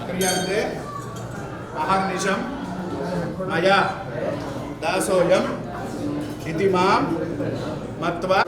क्रियन्ते अहर्निशं मया दासोऽयम् इति मां मत्वा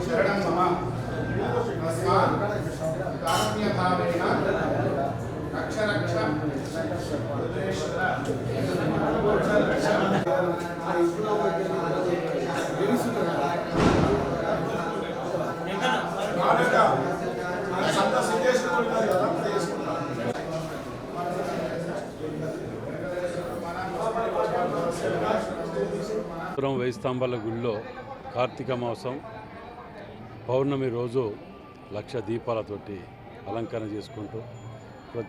शरणं मम अस्मान् कारुण्यभावेन रक्ष रक्ष వెయ్యి స్తంభాల గుడిలో కార్తీక మాసం పౌర్ణమి రోజు 1,00,000 దీపాలతోటి అలంకరణ చేసుకుంటూ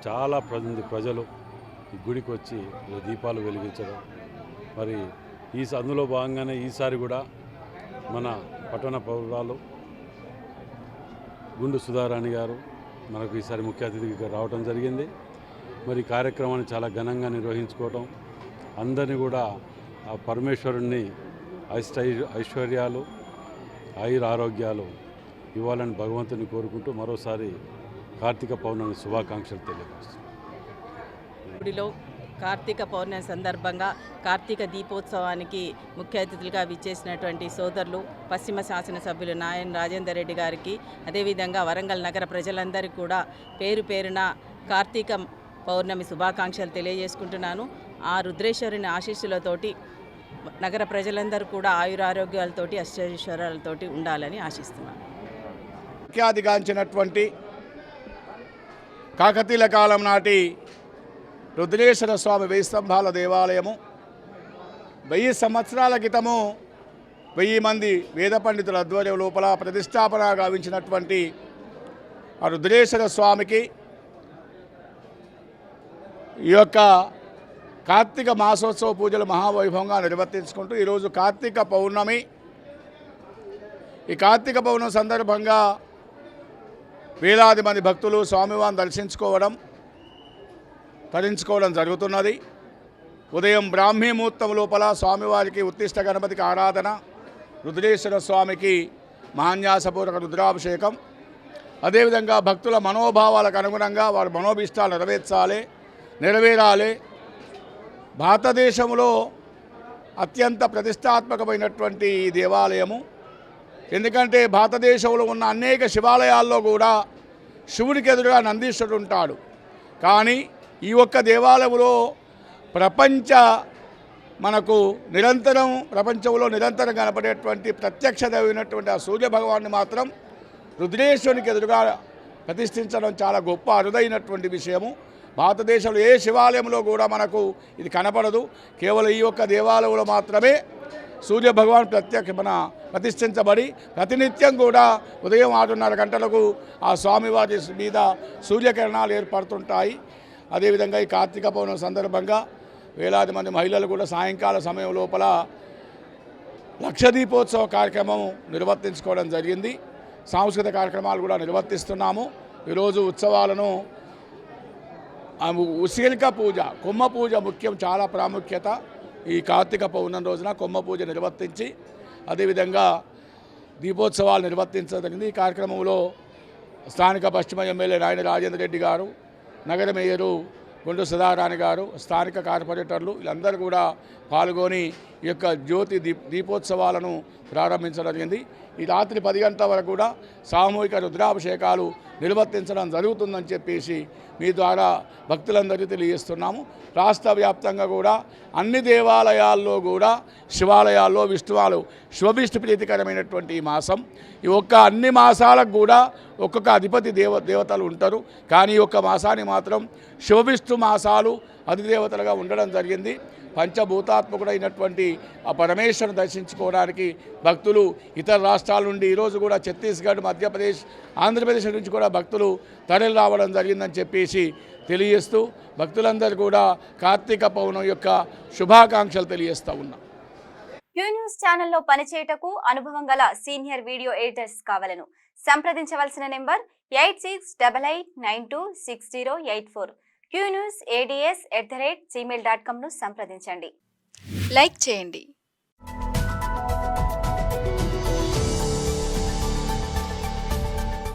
చాలా ప్రజలు ఈ గుడికి వచ్చి దీపాలు వెలిగించడం మరి అందులో భాగంగానే ఈసారి కూడా మన పట్టణ పౌరాలు గుండు సుధారాణి గారు మనకు ఈసారి ముఖ్య అతిథిగా రావడం జరిగింది. మరి కార్యక్రమాన్ని చాలా ఘనంగా నిర్వహించుకోవడం అందరినీ కూడా ఆ పరమేశ్వరుణ్ణి ఐశ్వర్యాలు ఆయుర ఆరోగ్యాలు ఇవ్వాలని భగవంతుని కోరుకుంటూ మరోసారి కార్తీక పౌర్ణమి శుభాకాంక్షలు తెలియజేస్తున్నాను. గుడిలో కార్తీక పౌర్ణమి సందర్భంగా కార్తీక దీపోత్సవానికి ముఖ్య అతిథులుగా విచ్చేసినటువంటి సోదరులు పశ్చిమ శాసనసభ్యులు నాయన్ రాజేందర్ రెడ్డి గారికి, అదేవిధంగా వరంగల్ నగర ప్రజలందరికీ కూడా పేరు పేరున కార్తీక పౌర్ణమి శుభాకాంక్షలు తెలియజేసుకుంటున్నాను. ఆ రుద్రేశ్వరుని ఆశీస్సులతోటి నగర ప్రజలందరూ కూడా ఆయురారోగ్యాలతోటి అష్టైశ్వర్యాలతోటి ఉండాలని ఆశిస్తున్నాను. ముఖ్యాధిగాంచినటువంటి కాకతీయుల కాలం నాటి రుద్రేశ్వర స్వామి 1000 స్తంభాల దేవాలయము 1000 సంవత్సరాల క్రితము 1000 మంది వేద పండితుల ఆధ్వర్యం లోపల ప్రతిష్టాపన గావించినటువంటి ఆ రుద్రేశ్వర స్వామికి ఈ యొక్క కార్తీక మాసోత్సవ పూజలు మహావైభవంగా నిర్వర్తించుకుంటూ ఈరోజు కార్తీక పౌర్ణమి. ఈ కార్తీక పౌర్ణమి సందర్భంగా వేలాది మంది భక్తులు స్వామివారిని దర్శించుకోవడం తరించుకోవడం జరుగుతున్నది. ఉదయం బ్రాహ్మీ ముహూర్తం లోపల స్వామివారికి ఉత్తిష్ట గణపతికి ఆరాధన, రుద్రేశ్వర స్వామికి మహాన్యాసపూర్వక రుద్రాభిషేకం, అదేవిధంగా భక్తుల మనోభావాలకు అనుగుణంగా వారి మనోభీష్టాలు నెరవేరాలి. భారతదేశంలో అత్యంత ప్రతిష్టాత్మకమైనటువంటి ఈ దేవాలయము. ఎందుకంటే భారతదేశంలో ఉన్న అనేక శివాలయాల్లో కూడా శివుడికి ఎదురుగా నందీశ్వరుడు ఉంటాడు. కానీ ఈ ఒక్క దేవాలయంలో మనకు నిరంతరం ప్రపంచంలో నిరంతరం కనపడేటువంటి ప్రత్యక్ష దైవమైనటువంటి ఆ సూర్య భగవాన్ని మాత్రం రుద్రేశ్వరునికి ఎదురుగా ప్రతిష్ఠించడం చాలా గొప్ప అరుదైనటువంటి విషయము. భారతదేశంలో ఏ శివాలయంలో కూడా మనకు ఇది కనపడదు. కేవలం ఈ ఒక్క దేవాలయంలో మాత్రమే సూర్య భగవాన్ ప్రతిష్ఠించబడి ప్రతినిత్యం కూడా ఉదయం 6:30 గంటలకు ఆ స్వామివారి మీద సూర్యకిరణాలు ఏర్పడుతుంటాయి. అదేవిధంగా ఈ కార్తీక పౌర్ణమి సందర్భంగా వేలాది మంది మహిళలు కూడా సాయంకాల సమయం లోపల లక్షదీపోత్సవ కార్యక్రమం నిర్వర్తించుకోవడం జరిగింది. సాంస్కృతిక కార్యక్రమాలు కూడా నిర్వర్తిస్తున్నాము. ఈరోజు ఉత్సవాలను ఉసిరిక పూజ, కొమ్మ పూజ ముఖ్యం, చాలా ప్రాముఖ్యత. ఈ కార్తీక పౌర్ణమి రోజున కొమ్మ పూజ నిర్వర్తించి అదేవిధంగా దీపోత్సవాలు నిర్వర్తించడం జరిగింది. ఈ కార్యక్రమంలో స్థానిక పశ్చిమ ఎమ్మెల్యే నాయని రాజేందర్ రెడ్డి గారు, నగర మేయరు గుండు సుధారాణి గారు, స్థానిక కార్పొరేటర్లు వీళ్ళందరూ కూడా పాల్గొని ఈ యొక్క జ్యోతి దీపోత్సవాలను ప్రారంభించడం జరిగింది. ఈ రాత్రి 10 గంటల వరకు కూడా సామూహిక రుద్రాభిషేకాలు నిర్వర్తించడం జరుగుతుందని చెప్పేసి మీ ద్వారా భక్తులందరికీ తెలియజేస్తున్నాము. రాష్ట్ర వ్యాప్తంగా కూడా అన్ని దేవాలయాల్లో కూడా శివాలయాల్లో శివవిష్ణు ప్రీతికరమైనటువంటి ఈ మాసం. ఈ అన్ని మాసాలకు కూడా ఒక్కొక్క అధిపతి దేవతలు ఉంటారు. కానీ ఈ ఒక్క మాసానికి మాత్రం శివవిష్ణు మాసాలు అధిదేవతలుగా ఉండడం జరిగింది. పంచభూతాత్మకుడైనటువంటి ఆ పరమేశ్వరుని దర్శించుకోవడానికి భక్తులు ఇతర రాష్ట్రాల నుండి ఈరోజు కూడా ఛత్తీస్గఢ్, మధ్యప్రదేశ్, ఆంధ్రప్రదేశ్ నుంచి కూడా భక్తులు తరలి రావడం జరిగిందని చెప్పేసి తెలియజేస్తూ భక్తులందరూ కూడా కార్తీక పౌర్ణమి యొక్క శుభాకాంక్షలు తెలియజేస్తూ ఉన్నాం. క్యూ న్యూస్ ఛానల్లో పనిచేయటకు అనుభవం గల సీనియర్ వీడియో ఎడిటర్స్ కావాలను సంప్రదించవలసిన నెంబర్ 8688926084. qnewsads@gmail.com ను సంప్రదించండి. లైక్ చేయండి.